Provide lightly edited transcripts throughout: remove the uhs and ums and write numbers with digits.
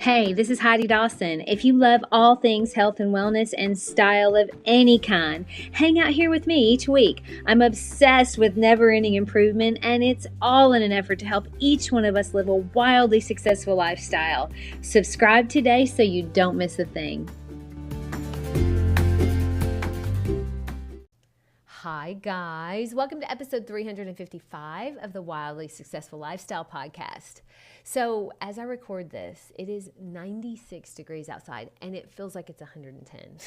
Hey, this is Heidi Dawson. If you love all things health and wellness and style of any kind, hang out here with me each week. I'm obsessed with never-ending improvement, and it's all in an effort to help each one of us live a wildly successful lifestyle. Subscribe today so you don't miss a thing. Hi, guys. Welcome to episode 355 of the Wildly Successful Lifestyle Podcast. So, as I record this, it is 96 degrees outside, and it feels like it's 110.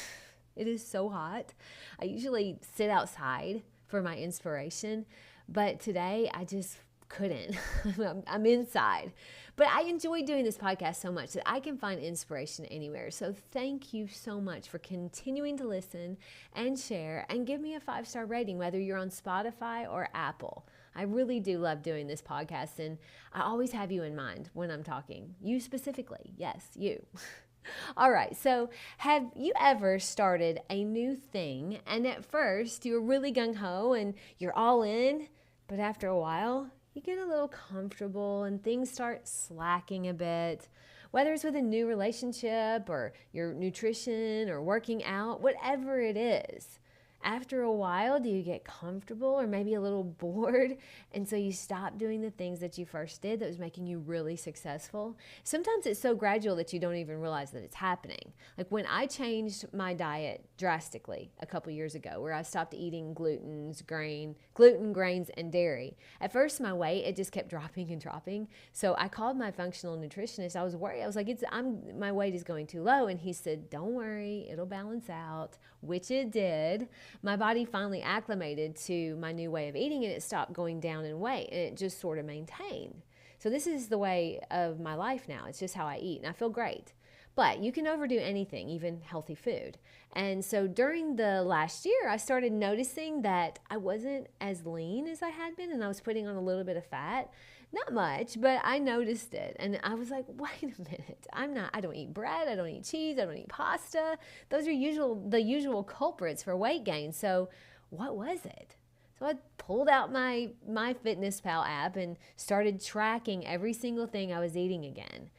It is so hot. I usually sit outside for my inspiration, but today I just couldn't. I'm inside. But I enjoy doing this podcast so much that I can find inspiration anywhere. So thank you so much for continuing to listen and share and give me a 5-star rating, whether you're on Spotify or Apple. I really do love doing this podcast, and I always have you in mind when I'm talking. You specifically. Yes, you. All right, so have you ever started a new thing and at first you're really gung-ho and you're all in, but after a while you get a little comfortable and things start slacking a bit, whether it's with a new relationship or your nutrition or working out, whatever it is. After a while, do you get comfortable or maybe a little bored? And so you stop doing the things that you first did that was making you really successful. Sometimes it's so gradual that you don't even realize that it's happening. Like when I changed my diet drastically a couple years ago, where I stopped eating gluten, grains, and dairy. At first, my weight, it just kept dropping and dropping. So I called my functional nutritionist. I was worried. I was like, my weight is going too low. And he said, don't worry, it'll balance out, which it did. My body finally acclimated to my new way of eating, and it stopped going down in weight, and it just sort of maintained. So this is the way of my life now. It's just how I eat, and I feel great. But you can overdo anything, even healthy food. And so during the last year, I started noticing that I wasn't as lean as I had been, and I was putting on a little bit of fat. Not much, but I noticed it. And I was like, wait a minute. I don't eat bread. I don't eat cheese. I don't eat pasta. Those are the usual culprits for weight gain. So what was it? So I pulled out my MyFitnessPal app and started tracking every single thing I was eating again.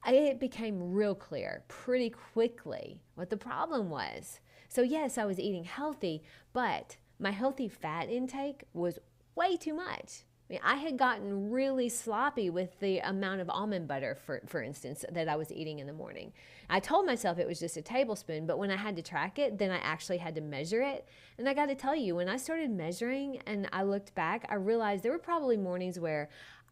It became real clear pretty quickly what the problem was. So yes, I was eating healthy, but my healthy fat intake was way too much. I had gotten really sloppy with the amount of almond butter, for instance, that I was eating in the morning. I told myself it was just a tablespoon, but when I had to track it, then I actually had to measure it. And I got to tell you, when I started measuring and I looked back, I realized there were probably mornings where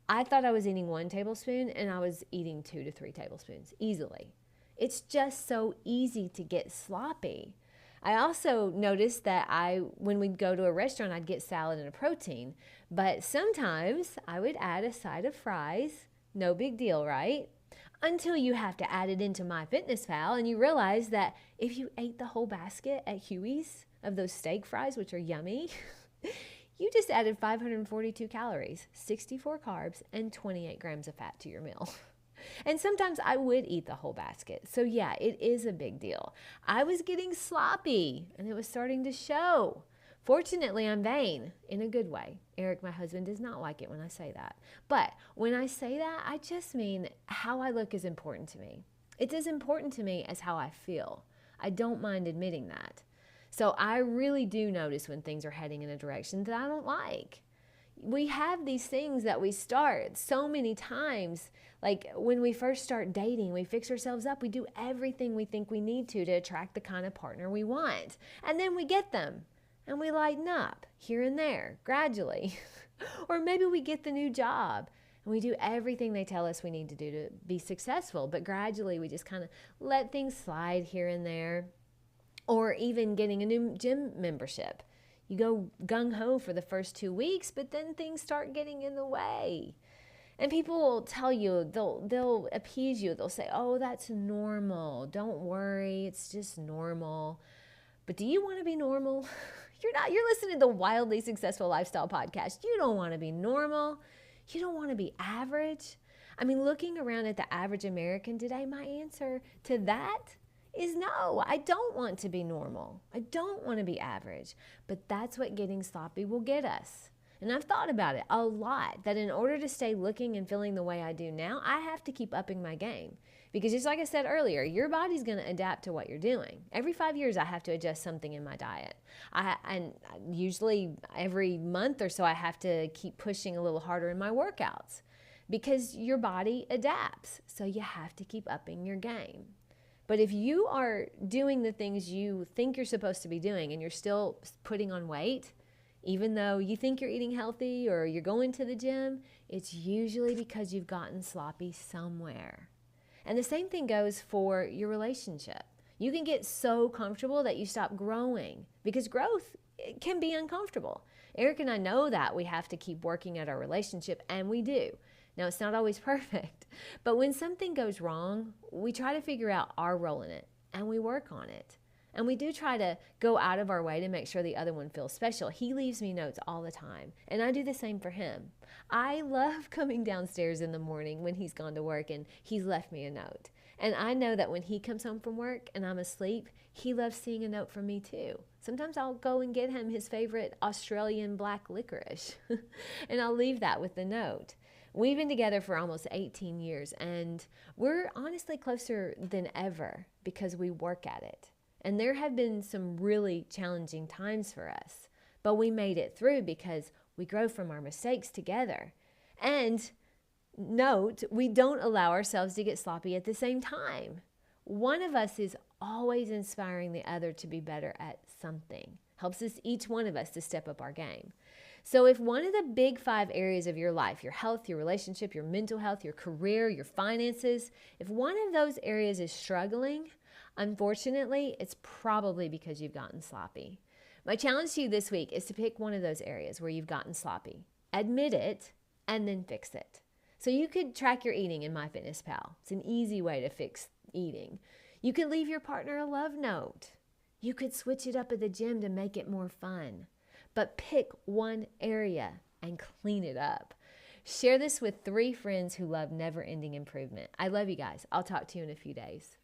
I thought I was eating 1 tablespoon and I was eating 2 to 3 tablespoons easily. It's just so easy to get sloppy. I also noticed that when we'd go to a restaurant, I'd get salad and a protein, but sometimes I would add a side of fries. No big deal, right? Until you have to add it into MyFitnessPal and you realize that if you ate the whole basket at Huey's of those steak fries, which are yummy, you just added 542 calories, 64 carbs, and 28 grams of fat to your meal. And sometimes I would eat the whole basket. So yeah, it is a big deal. I was getting sloppy and it was starting to show. Fortunately, I'm vain in a good way. Eric, my husband, does not like it when I say that. But when I say that, I just mean how I look is important to me. It's as important to me as how I feel. I don't mind admitting that. So I really do notice when things are heading in a direction that I don't like. We have these things that we start so many times. Like when we first start dating, we fix ourselves up. We do everything we think we need to attract the kind of partner we want. And then we get them and we lighten up here and there gradually. Or maybe we get the new job and we do everything they tell us we need to do to be successful. But gradually we just kind of let things slide here and there. Or even getting a new gym membership. You go gung-ho for the first 2 weeks, but then things start getting in the way. And people will tell you, they'll appease you. They'll say, oh, that's normal. Don't worry, it's just normal. But do you want to be normal? You're listening to the Wildly Successful Lifestyle Podcast. You don't want to be normal. You don't want to be average. I mean, looking around at the average American today, my answer to that is no, I don't want to be normal. I don't want to be average. But that's what getting sloppy will get us. And I've thought about it a lot, that in order to stay looking and feeling the way I do now, I have to keep upping my game. Because just like I said earlier, your body's going to adapt to what you're doing. Every 5 years, I have to adjust something in my diet. And usually every month or so, I have to keep pushing a little harder in my workouts because your body adapts. So you have to keep upping your game. But if you are doing the things you think you're supposed to be doing and you're still putting on weight, even though you think you're eating healthy or you're going to the gym, it's usually because you've gotten sloppy somewhere. And the same thing goes for your relationship. You can get so comfortable that you stop growing because growth can be uncomfortable. Eric and I know that we have to keep working at our relationship, and we do. Now, it's not always perfect, but when something goes wrong, we try to figure out our role in it, and we work on it. And we do try to go out of our way to make sure the other one feels special. He leaves me notes all the time, and I do the same for him. I love coming downstairs in the morning when he's gone to work and he's left me a note. And I know that when he comes home from work and I'm asleep, he loves seeing a note from me too. Sometimes I'll go and get him his favorite Australian black licorice, and I'll leave that with the note. We've been together for almost 18 years, and we're honestly closer than ever because we work at it. And there have been some really challenging times for us, but we made it through because we grow from our mistakes together. And note, we don't allow ourselves to get sloppy at the same time. One of us is always inspiring the other to be better at something. Helps us, each one of us, to step up our game. So if one of the big 5 areas of your life, your health, your relationship, your mental health, your career, your finances, if one of those areas is struggling, unfortunately, it's probably because you've gotten sloppy. My challenge to you this week is to pick one of those areas where you've gotten sloppy. Admit it, and then fix it. So you could track your eating in MyFitnessPal. It's an easy way to fix eating. You could leave your partner a love note. You could switch it up at the gym to make it more fun. But pick one area and clean it up. Share this with 3 friends who love never-ending improvement. I love you guys. I'll talk to you in a few days.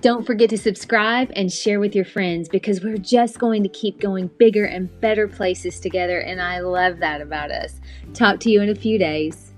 Don't forget to subscribe and share with your friends because we're just going to keep going bigger and better places together, and I love that about us. Talk to you in a few days.